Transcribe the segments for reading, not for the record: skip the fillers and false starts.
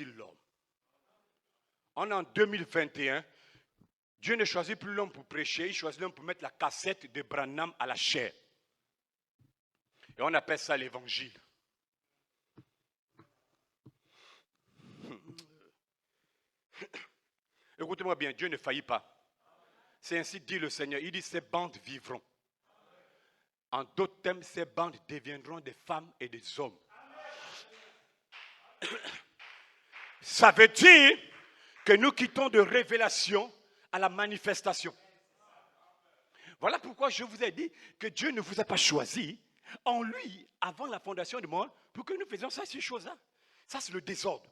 choisi l'homme. On est en 2021. Dieu ne choisit plus l'homme pour prêcher, il choisit l'homme pour mettre la cassette de Branham à la chair. Et on appelle ça l'évangile. Écoutez-moi bien, Dieu ne faillit pas. C'est ainsi dit le Seigneur. Il dit, ces bandes vivront. En d'autres termes, ces bandes deviendront des femmes et des hommes. Ça veut dire que nous quittons de révélation à la manifestation. Voilà pourquoi je vous ai dit que Dieu ne vous a pas choisi en lui, avant la fondation du monde, pour que nous faisions ça, ces choses-là. Ça, c'est le désordre.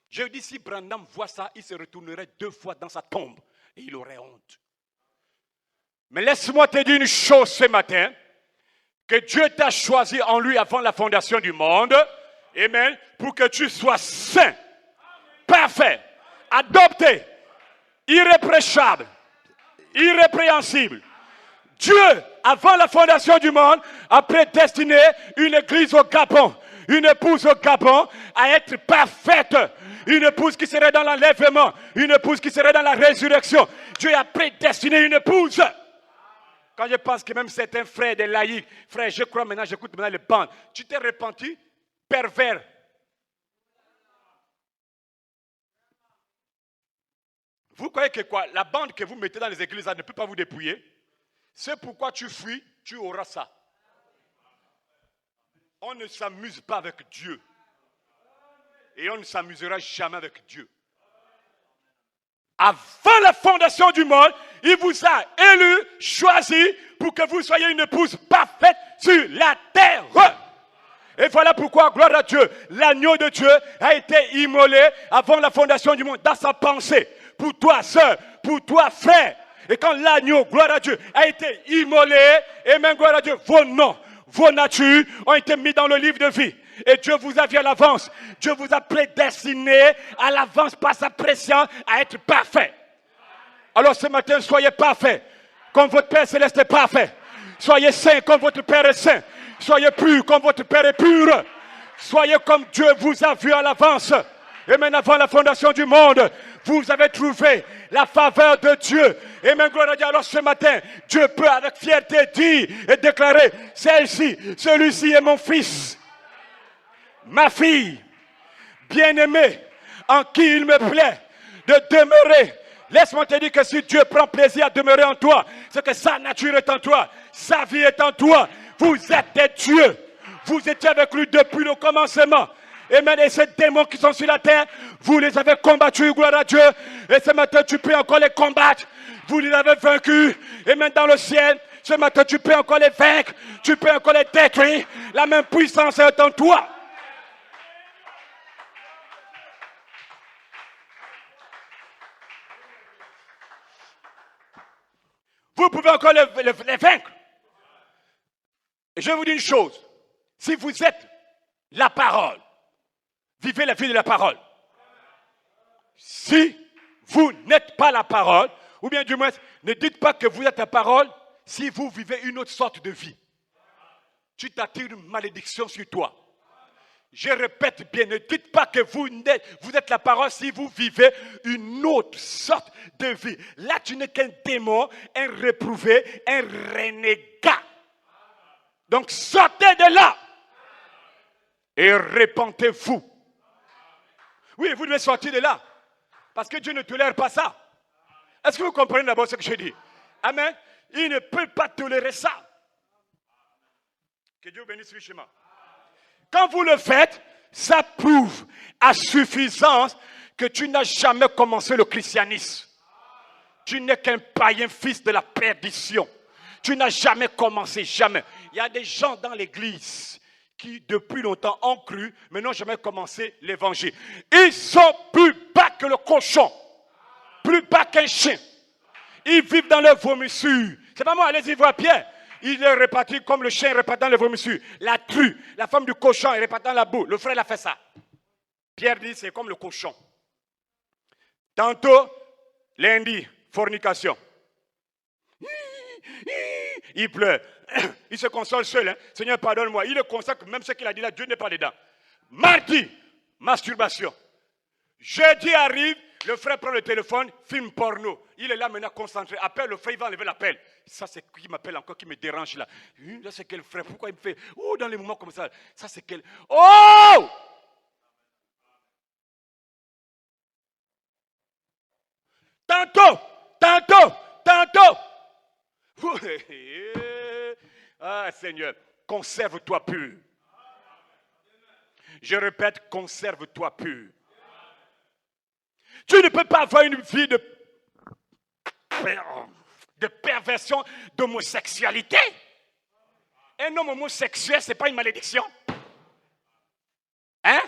Je dis, si Branham voit ça, il se retournerait 2 fois dans sa tombe et il aurait honte. Mais laisse-moi te dire une chose ce matin, que Dieu t'a choisi en lui avant la fondation du monde, amen, pour que tu sois saint, parfait, adopté, irréprochable, irrépréhensible. Dieu, avant la fondation du monde, a prédestiné une église au Gabon, une épouse au Gabon à être parfaite, une épouse qui serait dans l'enlèvement, une épouse qui serait dans la résurrection. Dieu a prédestiné une épouse. Quand je pense que même certains frères des laïcs, frère, je crois maintenant, j'écoute maintenant les bandes, tu t'es repenti, pervers. Vous croyez que quoi? La bande que vous mettez dans les églises ne peut pas vous dépouiller? C'est pourquoi tu fuis, tu auras ça. On ne s'amuse pas avec Dieu. Et on ne s'amusera jamais avec Dieu. Avant la fondation du monde, il vous a élu, choisi pour que vous soyez une épouse parfaite sur la terre. Et voilà pourquoi, gloire à Dieu, l'agneau de Dieu a été immolé avant la fondation du monde, dans sa pensée. Pour toi, sœur, pour toi, frère. Et quand l'agneau, gloire à Dieu, a été immolé, et même gloire à Dieu, vos noms, vos natures ont été mis dans le livre de vie. Et Dieu vous a vu à l'avance. Dieu vous a prédestiné à l'avance par sa préscience à être parfait. Alors ce matin, soyez parfait, comme votre Père Céleste est parfait. Soyez saint comme votre Père est saint. Soyez pur comme votre Père est pur. Soyez comme Dieu vous a vu à l'avance. Et même avant la fondation du monde, vous avez trouvé la faveur de Dieu. Et même gloire à Dieu. Alors ce matin, Dieu peut avec fierté dire et déclarer, celle-ci, celui-ci est mon fils, ma fille, bien-aimée, en qui il me plaît de demeurer. Laisse-moi te dire que si Dieu prend plaisir à demeurer en toi, c'est que sa nature est en toi, sa vie est en toi. Vous êtes des dieux. Vous étiez avec lui depuis le commencement. Et maintenant, ces démons qui sont sur la terre, vous les avez combattus, gloire à Dieu. Et ce matin, tu peux encore les combattre. Vous les avez vaincus. Et maintenant, dans le ciel, ce matin, tu peux encore les vaincre. Tu peux encore les détruire. La même puissance est en toi. Vous pouvez encore les vaincre. Et je vais vous dire une chose. Si vous êtes la parole, vivez la vie de la parole. Si vous n'êtes pas la parole, ou bien du moins, ne dites pas que vous êtes la parole si vous vivez une autre sorte de vie. Tu t'attires une malédiction sur toi. Je répète bien, ne dites pas que vous êtes la parole si vous vivez une autre sorte de vie. Là, tu n'es qu'un démon, un réprouvé, un renégat. Donc, sortez de là et répentez-vous. Oui, vous devez sortir de là. Parce que Dieu ne tolère pas ça. Est-ce que vous comprenez d'abord ce que je dis? Amen. Il ne peut pas tolérer ça. Que Dieu bénisse richement. Quand vous le faites, ça prouve à suffisance que tu n'as jamais commencé le christianisme. Tu n'es qu'un païen fils de la perdition. Tu n'as jamais commencé, jamais. Il y a des gens dans l'église qui depuis longtemps ont cru, mais n'ont jamais commencé l'évangile. Ils sont plus bas que le cochon, plus bas qu'un chien. Ils vivent dans leur vomissure. C'est pas moi, allez-y voir Pierre. Il est réparti comme le chien réparti dans le vomissure. La true, la femme du cochon est répartie dans la boue. Le frère a fait ça. Pierre dit c'est comme le cochon. Tantôt, lundi, fornication. Il pleure. Il se console seul. Hein. Seigneur, pardonne-moi. Il le consacre, même ce qu'il a dit là, Dieu n'est pas dedans. Mardi, Masturbation. Jeudi arrive, le frère prend le téléphone, film porno. Il est là maintenant concentré. Appelle le frère, il va enlever l'appel. Ça, c'est qui m'appelle encore, qui me dérange là. Là, c'est quel frère? Pourquoi il me fait? Oh, dans les moments comme ça. Ça, c'est quel? Oh! Tantôt. Ah, Seigneur, conserve-toi pur. Je répète, conserve-toi pur. Tu ne peux pas avoir une vie de perversion, d'homosexualité. Un homme homosexuel, ce n'est pas une malédiction. Hein?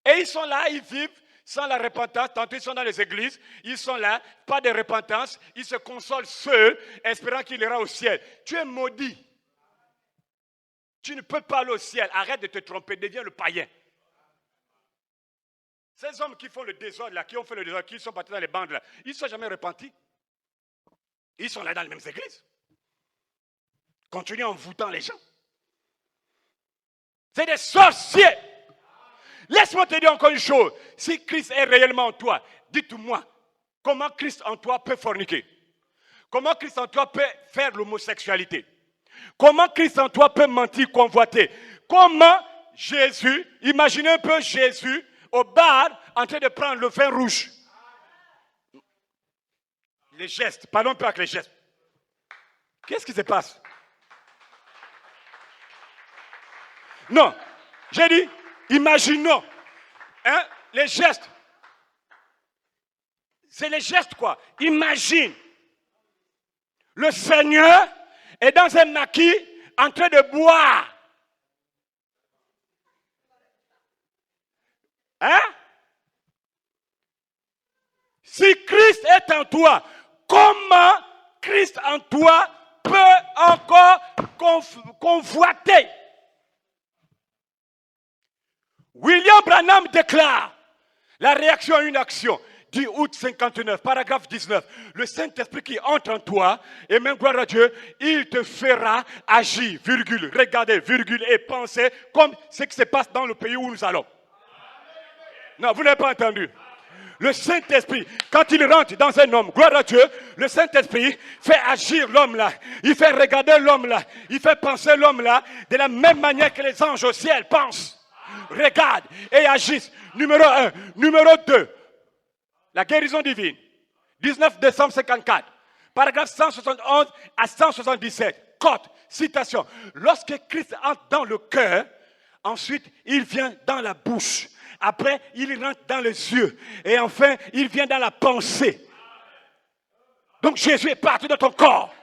Et ils sont là, ils vivent sans la repentance. Tantôt ils sont dans les églises, ils sont là, pas de repentance. Ils se consolent seuls, espérant qu'il ira au ciel. Tu es maudit. Tu ne peux pas aller au ciel. Arrête de te tromper, deviens le païen. Ces hommes qui font le désordre là, qui ont fait le désordre, qui sont partis dans les bandes là, ils ne sont jamais repentis. Ils sont là dans les mêmes églises. Continuez en voûtant les gens. C'est des sorciers. Laisse-moi te dire encore une chose. Si Christ est réellement en toi, dites-moi, comment Christ en toi peut forniquer? Comment Christ en toi peut faire l'homosexualité? Comment Christ en toi peut mentir, convoiter? Comment Jésus, imaginez un peu Jésus au bar en train de prendre le vin rouge. Les gestes, parlons un peu avec les gestes. Qu'est-ce qui se passe? Non, j'ai dit, imaginons, hein, les gestes. C'est les gestes quoi. Imagine, le Seigneur est dans un maquis en train de boire. Hein? Si Christ est en toi, comment Christ en toi peut encore convoiter? William Branham déclare la réaction à une action. 10 août 59, paragraphe 19. Le Saint-Esprit qui entre en toi, et même gloire à Dieu, il te fera agir, virgule, regarder, virgule, et penser comme ce qui se passe dans le pays où nous allons. Non, vous n'avez pas entendu. Le Saint-Esprit, quand il rentre dans un homme, gloire à Dieu, le Saint-Esprit fait agir l'homme là. Il fait regarder l'homme là. Il fait penser l'homme là de la même manière que les anges au ciel pensent, regardent et agissent. Numéro 1. Numéro 2. La guérison divine. 19 décembre 54. Paragraphe 171 à 177. Cote, citation. Lorsque Christ entre dans le cœur, ensuite il vient dans la bouche. Après, il rentre dans les yeux. Et enfin, il vient dans la pensée. Donc Jésus est parti de ton corps.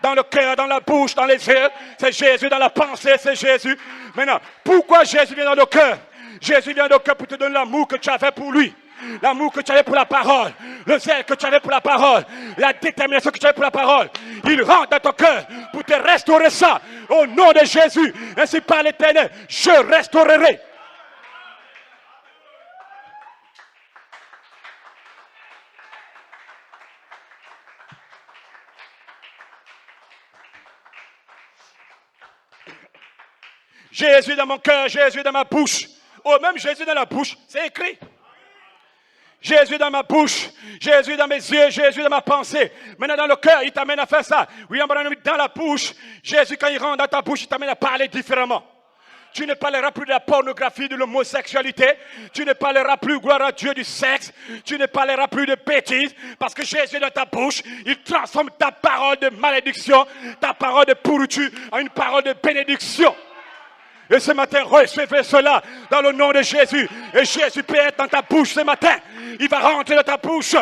Dans le cœur, dans la bouche, dans les yeux. C'est Jésus dans la pensée, c'est Jésus. Maintenant, pourquoi Jésus vient dans le cœur? Jésus vient dans le cœur pour te donner l'amour que tu avais pour lui. L'amour que tu avais pour la parole. Le zèle que tu avais pour la parole. La détermination que tu avais pour la parole. Il rentre dans ton cœur pour te restaurer ça. Au nom de Jésus. Ainsi par l'Éternel, je restaurerai. Jésus dans mon cœur, Jésus dans ma bouche. Oh, même Jésus dans la bouche, c'est écrit. Jésus dans ma bouche, Jésus dans mes yeux, Jésus dans ma pensée. Maintenant dans le cœur, il t'amène à faire ça. Oui, dans la bouche, Jésus quand il rentre dans ta bouche, il t'amène à parler différemment. Tu ne parleras plus de la pornographie, de l'homosexualité. Tu ne parleras plus, gloire à Dieu, du sexe. Tu ne parleras plus de bêtises. Parce que Jésus dans ta bouche, il transforme ta parole de malédiction, ta parole de pourriture en une parole de bénédiction. Et ce matin, recevez cela dans le nom de Jésus. Et Jésus peut être dans ta bouche ce matin. Il va rentrer dans ta bouche.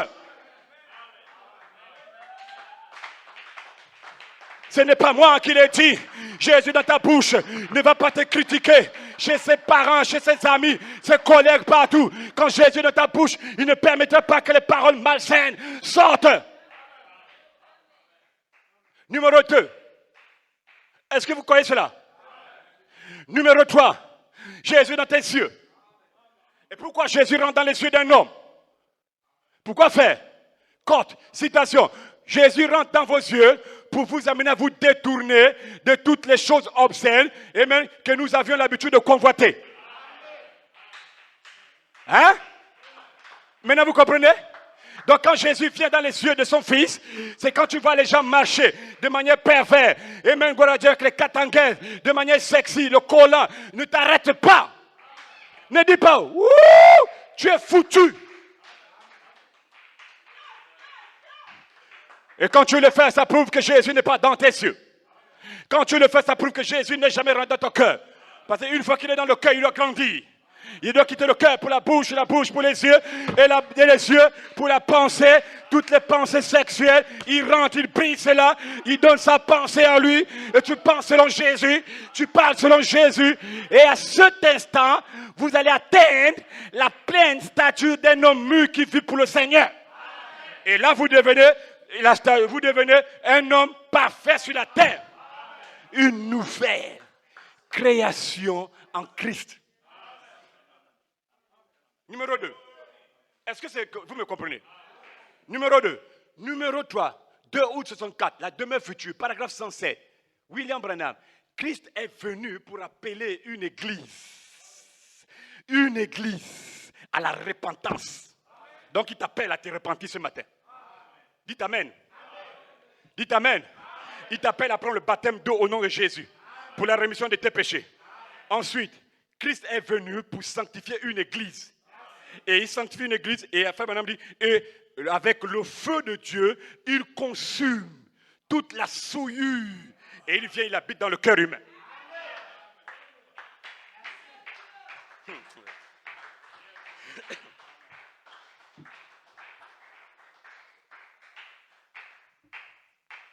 Ce n'est pas moi qui l'ai dit. Jésus dans ta bouche ne va pas te critiquer. Chez ses parents, chez ses amis, ses collègues, partout. Quand Jésus est dans ta bouche, il ne permettra pas que les paroles malsaines sortent. Numéro 2. Est-ce que vous connaissez cela? Numéro 3. Jésus dans tes yeux. Et pourquoi Jésus rentre dans les yeux d'un homme? Pourquoi faire? Cote, citation. Jésus rentre dans vos yeux pour vous amener à vous détourner de toutes les choses obscènes et même que nous avions l'habitude de convoiter. Hein? Maintenant, vous comprenez? Donc, quand Jésus vient dans les yeux de son Fils, c'est quand tu vois les gens marcher de manière perverse, et même, gloire à Dieu, avec les catanguaises, de manière sexy, le collant, ne t'arrête pas. Ne dis pas, ouh, tu es foutu. Et quand tu le fais, ça prouve que Jésus n'est pas dans tes yeux. Quand tu le fais, ça prouve que Jésus n'est jamais rentré dans ton cœur. Parce qu'une fois qu'il est dans le cœur, il doit grandir. Il doit quitter le cœur pour la bouche pour les yeux, et les yeux pour la pensée, toutes les pensées sexuelles. Il rentre, il brise cela, il donne sa pensée à lui, et tu penses selon Jésus, tu parles selon Jésus, et à cet instant, vous allez atteindre la pleine stature d'un homme mûr qui vit pour le Seigneur. Et là, vous devenez un homme parfait sur la terre. Une nouvelle création en Christ. Numéro 2. Est-ce que vous me comprenez? Numéro 2. Numéro 3. 2 août 64. La demeure future. Paragraphe 107. William Branham. Christ est venu pour appeler une église. Une église à la repentance. Donc il t'appelle à te repentir ce matin. Dites Amen. Dites Amen. Il t'appelle à prendre le baptême d'eau au nom de Jésus. Pour la rémission de tes péchés. Ensuite, Christ est venu pour sanctifier une église. Et il sanctifie une église, et Frère Branham dit, et avec le feu de Dieu, il consume toute la souillure. Et il vient, il habite dans le cœur humain.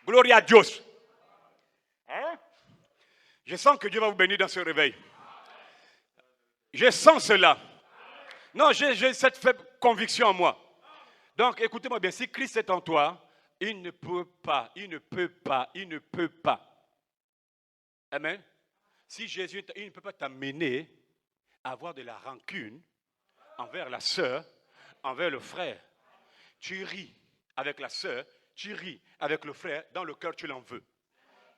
Gloria a Dios. Hein? Je sens que Dieu va vous bénir dans ce réveil. Je sens cela. Non, j'ai cette faible conviction en moi. Donc, écoutez-moi bien, si Christ est en toi, il ne peut pas. Amen. Si Jésus, il ne peut pas t'amener à avoir de la rancune envers la sœur, envers le frère. Tu ris avec la sœur, tu ris avec le frère, dans le cœur tu l'en veux.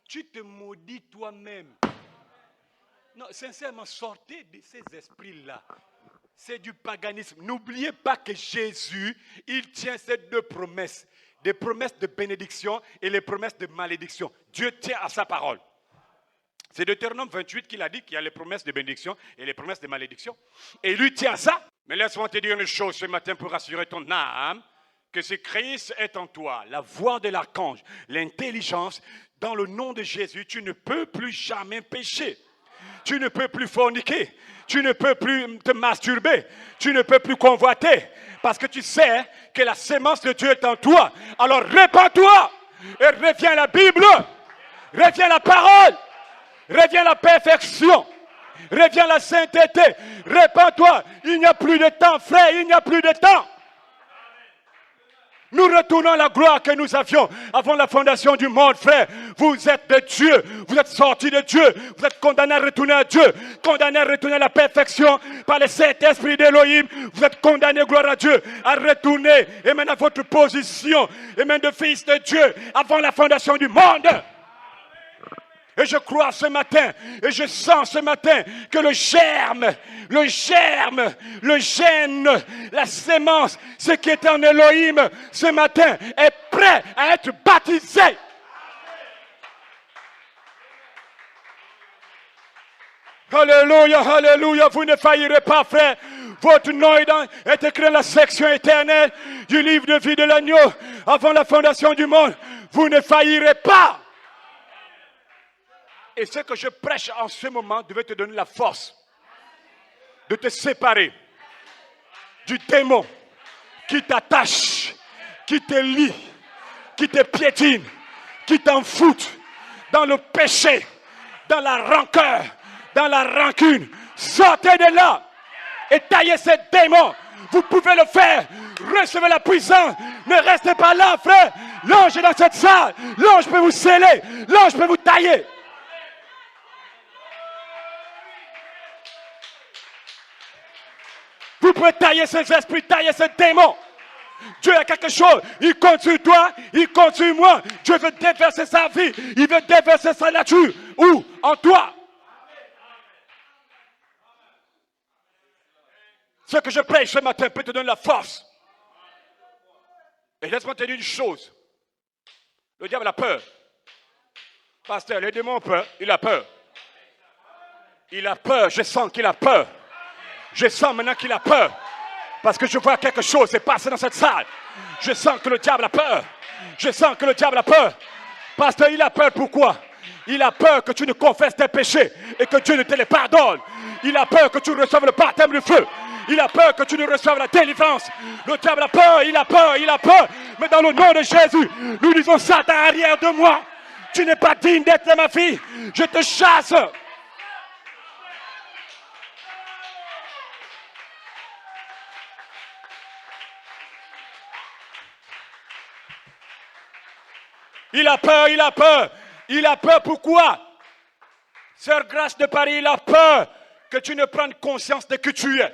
Tu te maudis toi-même. Non, sincèrement, sortez de ces esprits-là. C'est du paganisme. N'oubliez pas que Jésus, il tient ces deux promesses. Des promesses de bénédiction et les promesses de malédiction. Dieu tient à sa parole. C'est Deutéronome 28 qu'il a dit qu'il y a les promesses de bénédiction et les promesses de malédiction. Et lui tient à ça. Mais laisse-moi te dire une chose ce matin pour rassurer ton âme. Que si Christ est en toi, la voix de l'archange, l'intelligence, dans le nom de Jésus, tu ne peux plus jamais pécher. Tu ne peux plus forniquer. Tu ne peux plus te masturber. Tu ne peux plus convoiter. Parce que tu sais que la sémence de Dieu est en toi. Alors répands-toi. Et reviens à la Bible. Reviens à la parole. Reviens à la perfection. Reviens à la sainteté. Répands-toi. Il n'y a plus de temps, frère. Il n'y a plus de temps. Nous retournons à la gloire que nous avions avant la fondation du monde, frère. Vous êtes de Dieu, vous êtes sortis de Dieu, vous êtes condamnés à retourner à Dieu, condamnés à retourner à la perfection par le Saint-Esprit d'Élohim. Vous êtes condamnés, gloire à Dieu, à retourner et maintenant à votre position, et même de fils de Dieu, avant la fondation du monde. Et je crois ce matin, et je sens ce matin que le germe, le gène, la sémence, ce qui est en Elohim ce matin, est prêt à être baptisé. Alléluia, alléluia, vous ne faillirez pas, frère. Votre nom est écrit dans la section éternelle du livre de vie de l'agneau avant la fondation du monde. Vous ne faillirez pas. Et ce que je prêche en ce moment devait te donner la force de te séparer du démon qui t'attache, qui te lie, qui te piétine, qui t'enfoute dans le péché, dans la rancœur, dans la rancune. Sortez de là et taillez ces démons. Vous pouvez le faire. Recevez la puissance. Ne restez pas là, frère. L'ange est dans cette salle. L'ange peut vous sceller. L'ange peut vous tailler. Vous pouvez tailler ces esprits, tailler ces démons. Dieu a quelque chose. Il compte sur toi, il compte sur moi. Dieu veut déverser sa vie. Il veut déverser sa nature. Où? En toi. Ce que je prêche ce matin peut te donner la force. Et laisse-moi te dire une chose. Le diable a peur. Pasteur, les démons ont peur. Il a peur. Il a peur. Je sens qu'il a peur. Je sens maintenant qu'il a peur. Parce que je vois quelque chose s'est passé dans cette salle. Je sens que le diable a peur. Je sens que le diable a peur. Pasteur, il a peur pourquoi? Il a peur que tu ne confesses tes péchés et que Dieu ne te les pardonne. Il a peur que tu reçoives le baptême du feu. Il a peur que tu ne reçoives la délivrance. Le diable a peur, il a peur, il a peur. Mais dans le nom de Jésus, nous disons Satan arrière de moi. Tu n'es pas digne d'être ma fille. Je te chasse. Il a peur, il a peur. Il a peur pourquoi? Sœur Grâce de Paris, il a peur que tu ne prennes conscience de qui tu es.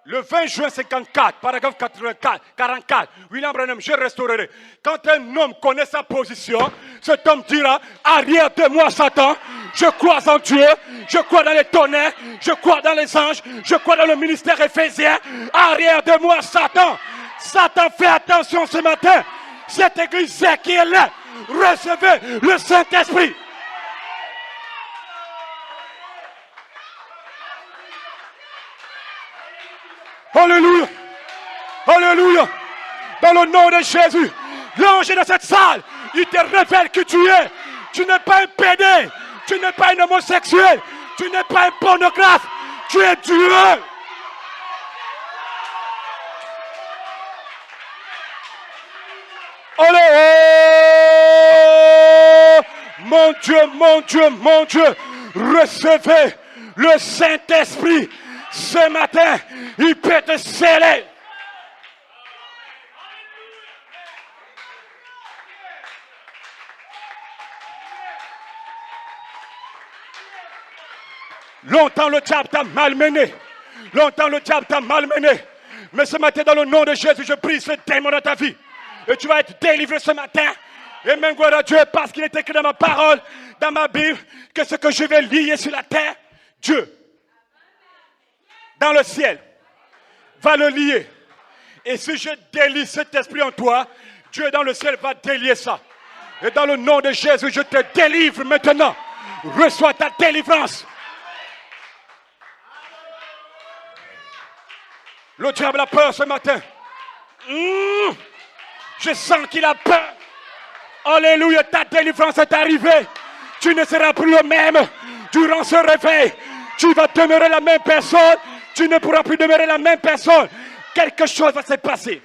Le 20 juin 54, paragraphe 44, William Branham, je restaurerai. Quand un homme connaît sa position, cet homme dira, arrière de moi Satan, je crois en Dieu, je crois dans les tonnerres, je crois dans les anges, je crois dans le ministère éphésien, arrière de moi Satan. Satan, fais attention ce matin, cette église sait qui est là, recevez le Saint-Esprit. Alléluia. Alléluia. Dans le nom de Jésus, l'ange est dans cette salle. Il te révèle qui tu es. Tu n'es pas un pédé. Tu n'es pas un homosexuel. Tu n'es pas un pornographe. Tu es Dieu. Allez. Mon Dieu, mon Dieu, mon Dieu. Recevez le Saint-Esprit. Ce matin, il peut te sceller. Longtemps le diable t'a malmené. Longtemps le diable t'a malmené. Mais ce matin, dans le nom de Jésus, je brise ce démon dans ta vie. Et tu vas être délivré ce matin. Et même gloire à Dieu, parce qu'il est écrit dans ma parole, dans ma Bible, que ce que je vais lier sur la terre, Dieu, dans le ciel, va le lier. Et si je délie cet esprit en toi, Dieu dans le ciel va délier ça. Et dans le nom de Jésus, je te délivre maintenant. Reçois ta délivrance. Le diable a peur ce matin. Je sens qu'il a peur. Alléluia, ta délivrance est arrivée. Tu ne seras plus le même durant ce réveil. Tu vas demeurer la même personne. Tu ne pourras plus demeurer la même personne. Quelque chose va se passer.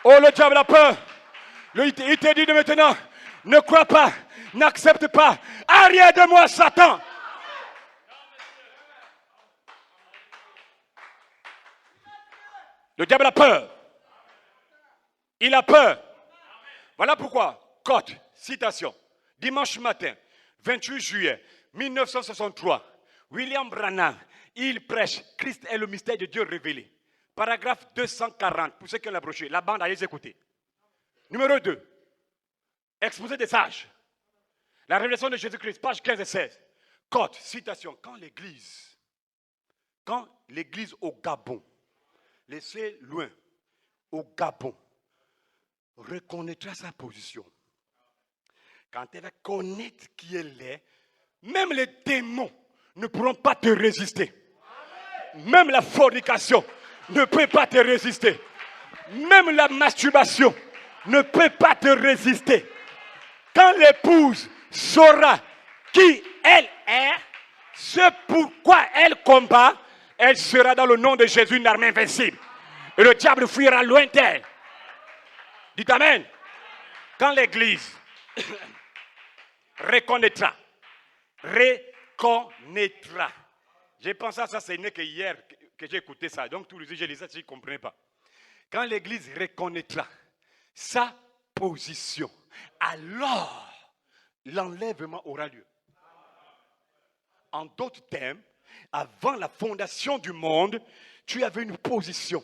Oh, le diable a peur. Il te dit de maintenant, ne crois pas, n'accepte pas. Arrière de moi, Satan. Le diable a peur. Il a peur. Voilà pourquoi, cote, citation. Dimanche matin, 28 juillet 1963, William Branham, il prêche « Christ est le mystère de Dieu révélé ». Paragraphe 240, pour ceux qui ont la brochure, la bande, allez écouter. Numéro 2, exposé des sages. La révélation de Jésus-Christ, page 15 et 16. Cote, citation, quand l'église au Gabon, laissez loin, au Gabon, reconnaîtra sa position. Quand elle va connaître qui elle est, même les démons ne pourront pas te résister. Même la fornication ne peut pas te résister. Même la masturbation ne peut pas te résister. Quand l'épouse saura qui elle est, ce pourquoi elle combat, elle sera dans le nom de Jésus une armée invincible. Et le diable fuira loin d'elle. Dites Amen. Quand l'église reconnaîtra. J'ai pensé à ça, c'est né que hier que j'ai écouté ça. Donc tous les jours, je lisais ça, je ne comprenais pas. Quand l'église reconnaîtra sa position, alors l'enlèvement aura lieu. En d'autres termes, avant la fondation du monde, tu avais une position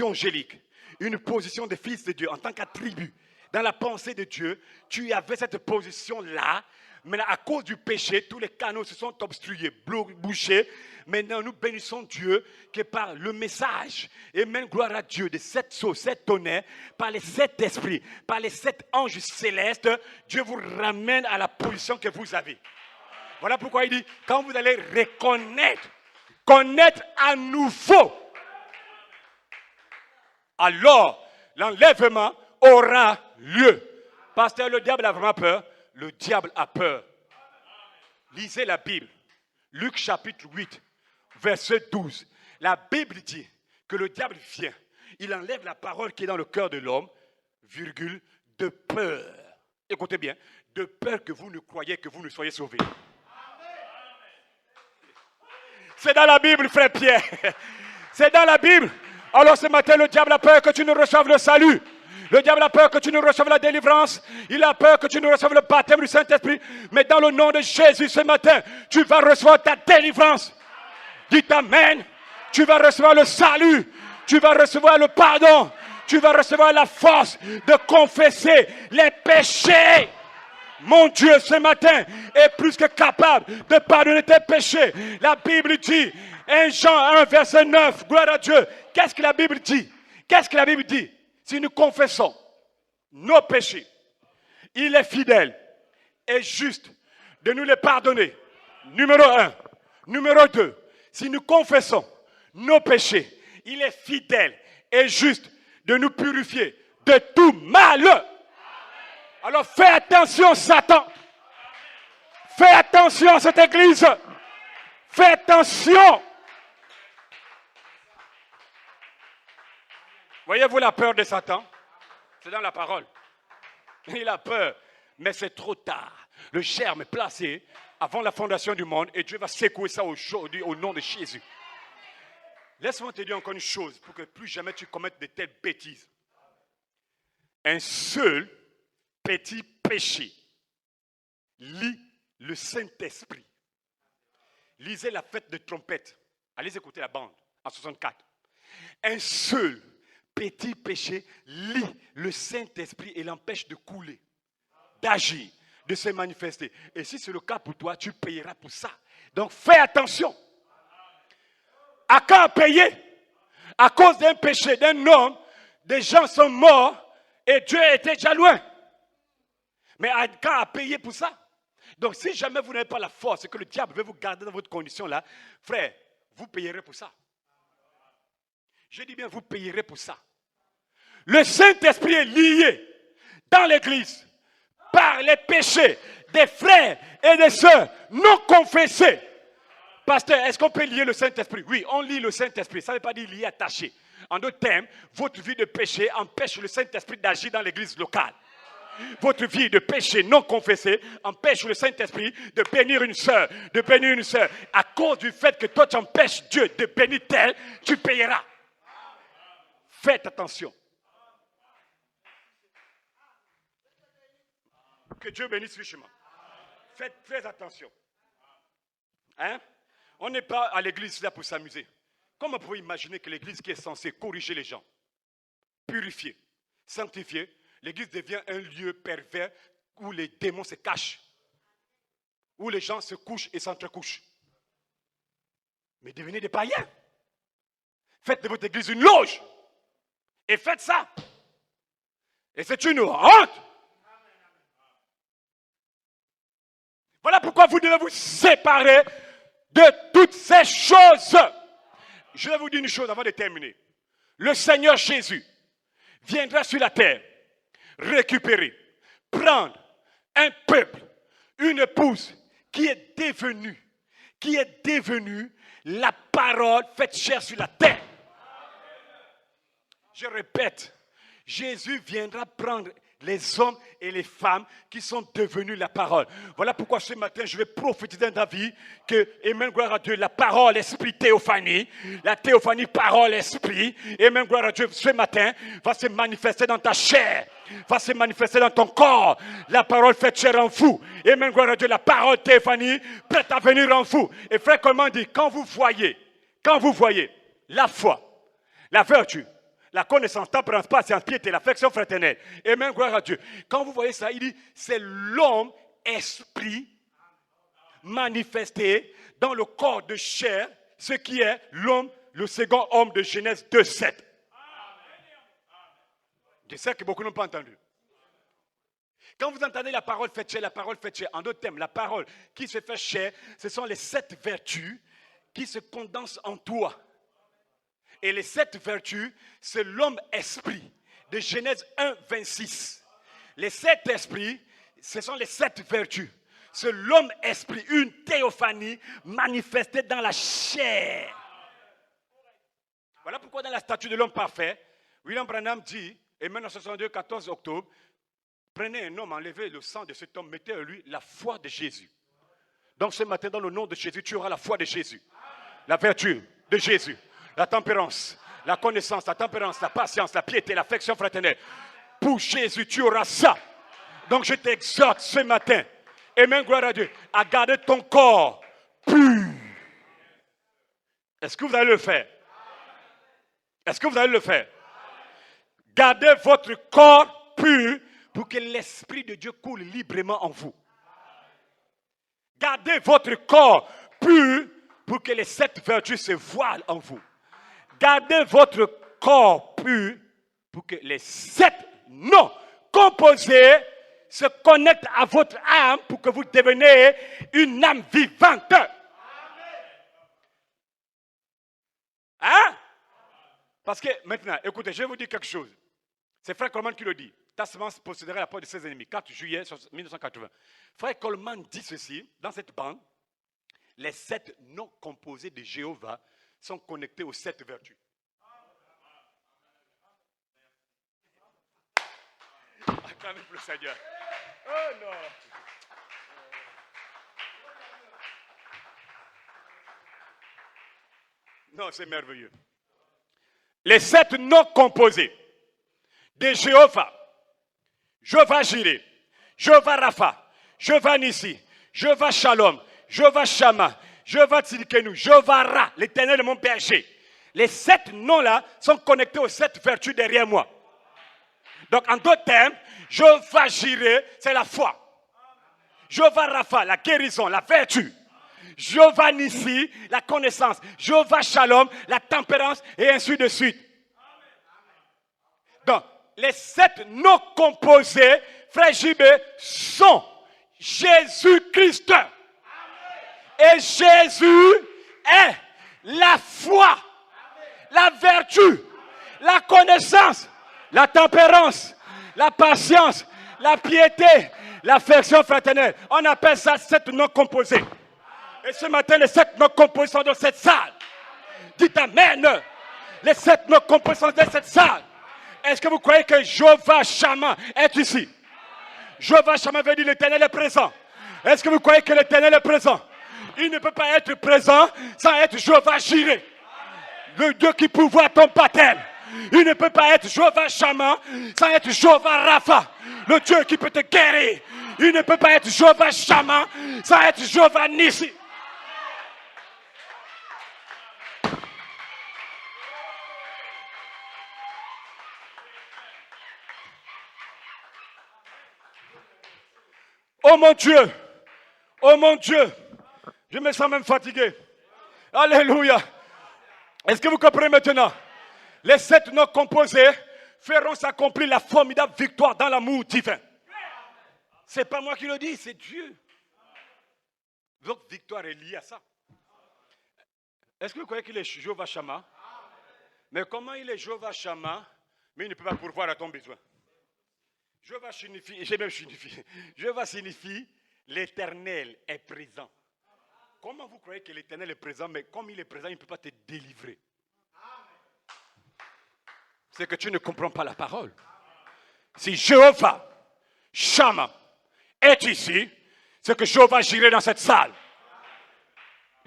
angélique, une position de fils de Dieu en tant qu'attribut. dans la pensée de Dieu, tu avais cette position-là. Mais à cause du péché, tous les canaux se sont obstrués, bouchés. Maintenant, nous bénissons Dieu que par le message, et même gloire à Dieu, de cette sauce, cet tonnerre, par les 7 esprits, par les 7 anges célestes, Dieu vous ramène à la position que vous avez. Voilà pourquoi il dit, quand vous allez connaître à nouveau, alors l'enlèvement aura lieu. Pasteur, le diable a vraiment peur. Le diable a peur. Lisez la Bible. Luc chapitre 8, verset 12. La Bible dit que le diable vient. Il enlève la parole qui est dans le cœur de l'homme, virgule, de peur. Écoutez bien, de peur que vous ne croyez que vous ne soyez sauvés. C'est dans la Bible, frère Pierre. C'est dans la Bible. Alors ce matin, le diable a peur que tu ne reçoives le salut. Le diable a peur que tu ne reçoives la délivrance. Il a peur que tu ne reçoives le baptême du Saint-Esprit. Mais dans le nom de Jésus, ce matin, tu vas recevoir ta délivrance. Dites Amen. Tu vas recevoir le salut. Tu vas recevoir le pardon. Tu vas recevoir la force de confesser les péchés. Mon Dieu, ce matin, est plus que capable de pardonner tes péchés. La Bible dit, 1 Jean 1, verset 9, gloire à Dieu. Qu'est-ce que la Bible dit? Qu'est-ce que la Bible dit? Si nous confessons nos péchés, il est fidèle et juste de nous les pardonner. Numéro 1. Numéro 2. Si nous confessons nos péchés, il est fidèle et juste de nous purifier de tout mal. Alors fais attention, Satan. Fais attention à cette église. Fais attention. Voyez-vous la peur de Satan? C'est dans la parole. Il a peur, mais c'est trop tard. Le germe est placé avant la fondation du monde et Dieu va secouer ça aujourd'hui au nom de Jésus. Laisse-moi te dire encore une chose pour que plus jamais tu commettes de telles bêtises. Un seul petit péché lie le Saint-Esprit. Lisez la fête de trompette. Allez écouter la bande en 64. Un seul petit péché lie le Saint-Esprit et l'empêche de couler, d'agir, de se manifester. Et si c'est le cas pour toi, tu payeras pour ça. Donc fais attention. À quand payer? À cause d'un péché d'un homme, des gens sont morts et Dieu était déjà loin. Mais à quand à payer pour ça? Donc si jamais vous n'avez pas la force et que le diable veut vous garder dans votre condition là, frère, vous payerez pour ça. Je dis bien, vous payerez pour ça. Le Saint-Esprit est lié dans l'église par les péchés des frères et des sœurs non confessés. Pasteur, est-ce qu'on peut lier le Saint-Esprit? Oui, on lie le Saint-Esprit. Ça ne veut pas dire lié, attaché. En d'autres termes, votre vie de péché empêche le Saint-Esprit d'agir dans l'église locale. Votre vie de péché non confessé empêche le Saint-Esprit de bénir une sœur, de bénir une sœur. À cause du fait que toi tu empêches Dieu de bénir tel, tu payeras. Faites attention. Que Dieu bénisse richement. Faites très attention. Hein? On n'est pas à l'église là pour s'amuser. Comment pouvez-vous imaginer que l'église qui est censée corriger les gens, purifier, sanctifier, l'église devient un lieu pervers où les démons se cachent, où les gens se couchent et s'entrecouchent. Mais devenez des païens. Faites de votre église une loge. Et faites ça. Et c'est une honte. Voilà pourquoi vous devez vous séparer de toutes ces choses. Je vais vous dire une chose avant de terminer. Le Seigneur Jésus viendra sur la terre récupérer, prendre un peuple, une épouse qui est devenue la parole faite chair sur la terre. Je répète, Jésus viendra prendre les hommes et les femmes qui sont devenus la parole. Voilà pourquoi ce matin, je vais prophétiser dans ta vie que, Amen, gloire à Dieu, la parole, esprit, théophanie, la théophanie, parole, esprit, Amen, gloire à Dieu, ce matin, va se manifester dans ta chair, va se manifester dans ton corps, la parole faite chair en vous, Amen, gloire à Dieu, la parole, théophanie, prête à venir en vous. Et frère, comment dit, quand vous voyez la foi, la vertu, la connaissance, tempérance, patience, piété, l'affection fraternelle. Et même gloire à Dieu. Quand vous voyez ça, il dit, c'est l'homme esprit manifesté dans le corps de chair, ce qui est l'homme, le second homme de Genèse 2:7. Je sais que beaucoup n'ont pas entendu. Quand vous entendez la parole faite chair, en d'autres termes, la parole qui se fait chair, ce sont les 7 vertus qui se condensent en toi. Et les 7 vertus, c'est l'homme esprit de Genèse 1:26. Les 7 esprits, ce sont les 7 vertus. C'est l'homme esprit, une théophanie manifestée dans la chair. Voilà pourquoi dans la statue de l'homme parfait, William Branham dit, et maintenant 62, 14 octobre, prenez un homme, enlevez le sang de cet homme, mettez en lui la foi de Jésus. Donc ce matin, dans le nom de Jésus, tu auras la foi de Jésus. La vertu de Jésus, la tempérance, la connaissance, la tempérance, la patience, la piété, l'affection fraternelle. Pour Jésus, tu auras ça. Donc je t'exhorte ce matin, et même gloire à Dieu, à garder ton corps pur. Est-ce que vous allez le faire? Est-ce que vous allez le faire? Gardez votre corps pur pour que l'Esprit de Dieu coule librement en vous. Gardez votre corps pur pour que les 7 vertus se voilent en vous. Gardez votre corps pur pour que les 7 noms composés se connectent à votre âme pour que vous deveniez une âme vivante. Hein? Parce que maintenant, écoutez, je vais vous dire quelque chose. C'est Frère Coleman qui le dit. Ta semence possédera la porte de ses ennemis. 4 juillet 1980. Frère Coleman dit ceci, dans cette bande, les 7 noms composés de Jéhovah sont connectés aux 7 vertus. Acclamez pour le Seigneur. Oh non. Non, c'est merveilleux. Les 7 noms composés de Jéhovah, Jéhovah Jireh, Jéhovah Rapha, Jéhovah Nissi, Jéhovah Shalom, Jéhovah Shammah, Jéhovah Tzidkenu, Jéhovah Ra, l'Éternel de mon berger. Les 7 noms-là sont connectés aux 7 vertus derrière moi. Donc, en d'autres termes, Jéhovah Jireh, c'est la foi. Jéhovah Rapha, la guérison, la vertu. Jéhovah Nissi, la connaissance. Jéhovah Shalom, la tempérance, et ainsi de suite. Donc, les 7 noms composés, frère Jibé, sont Jésus-Christ. Et Jésus est la foi, la vertu, la connaissance, la tempérance, la patience, la piété, l'affection fraternelle. On appelle ça 7 noms composés. Et ce matin, les 7 noms composés sont dans cette salle. Dites Amen. Les 7 noms composés sont dans cette salle. Est-ce que vous croyez que Jéhovah Shammah est ici? Jéhovah Shammah veut dire l'Éternel est présent. Est-ce que vous croyez que l'Éternel est présent? Il ne peut pas être présent sans être Jéhovah Jireh, le Dieu qui pourvoit ton baptême. Il ne peut pas être Jéhovah Shammah sans être Jéhovah Rapha, le Dieu qui peut te guérir. Il ne peut pas être Jéhovah Shammah sans être Jéhovah Nissi. Oh mon Dieu, oh mon Dieu, je me sens même fatigué. Alléluia. Est-ce que vous comprenez maintenant? Les 7 noms composés feront s'accomplir la formidable victoire dans l'amour divin. Ce n'est pas moi qui le dis, c'est Dieu. Donc, victoire est liée à ça. Est-ce que vous croyez qu'il est Jéhovah Shammah? Mais comment il est Jéhovah Shammah, mais il ne peut pas pourvoir à ton besoin? Jéhovah signifie l'Éternel est présent. Comment vous croyez que l'Éternel est présent, mais comme il est présent, il ne peut pas te délivrer? C'est que tu ne comprends pas la parole. Si Jéhovah Shammah est ici, c'est que Jéhovah Jireh dans cette salle.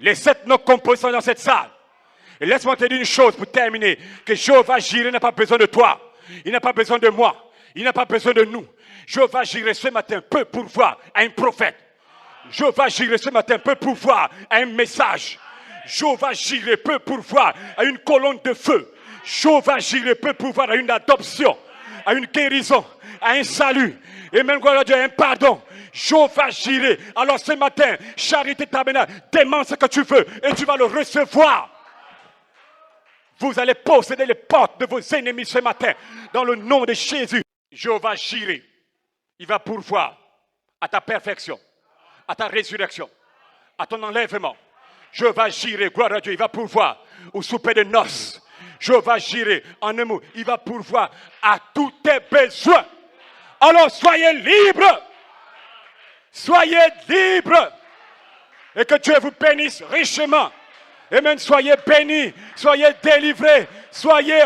Les 7 noms composés sont dans cette salle. Et laisse-moi te dire une chose pour terminer, que Jéhovah Jireh n'a pas besoin de toi. Il n'a pas besoin de moi. Il n'a pas besoin de nous. Jéhovah Jireh ce matin peut pourvoir à un prophète. Jéhovah Jireh ce matin peut pourvoir à un message. Jéhovah Jireh peut pourvoir à une colonne de feu. Jéhovah Jireh peut pouvoir à une adoption, à une guérison, à un salut, et même gloire à Dieu, un pardon. Jéhovah Jireh. Alors ce matin, Charité Tabernacle, demande ce que tu veux et tu vas le recevoir. Vous allez posséder les portes de vos ennemis ce matin, dans le nom de Jésus. Jéhovah Jireh, il va pourvoir à ta perfection, à ta résurrection, à ton enlèvement. Jéhovah Jireh, gloire à Dieu, il va pourvoir au souper de noces. Jéhovah Jireh, en un mot, il va pourvoir à tous tes besoins. Alors soyez libres. Soyez libres. Et que Dieu vous bénisse richement. Amen. Soyez bénis. Soyez délivrés. Soyez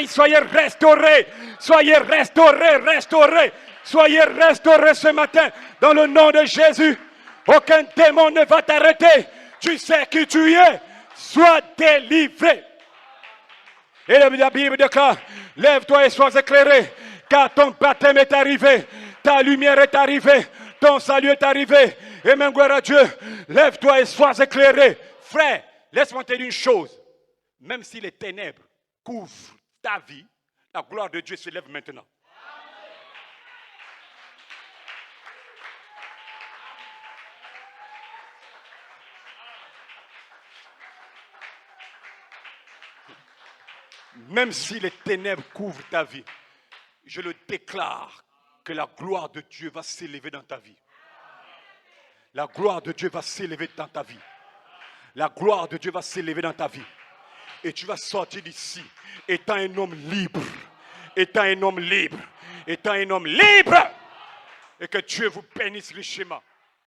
soyez restaurés. Soyez restaurés. Soyez restaurés ce matin. Dans le nom de Jésus. Aucun démon ne va t'arrêter. Tu sais qui tu es. Sois délivré. Et la Bible déclare, lève-toi et sois éclairé, car ton baptême est arrivé, ta lumière est arrivée, ton salut est arrivé. Et même gloire à Dieu, lève-toi et sois éclairé. Frère, laisse-moi te dire une chose, même si les ténèbres couvrent ta vie, la gloire de Dieu se lève maintenant. Même si les ténèbres couvrent ta vie, je le déclare que la gloire de Dieu va s'élever dans ta vie. La gloire de Dieu va s'élever dans ta vie. La gloire de Dieu va s'élever dans ta vie. Et tu vas sortir d'ici étant un homme libre. Étant un homme libre. Étant un homme libre. Et que Dieu vous bénisse richement.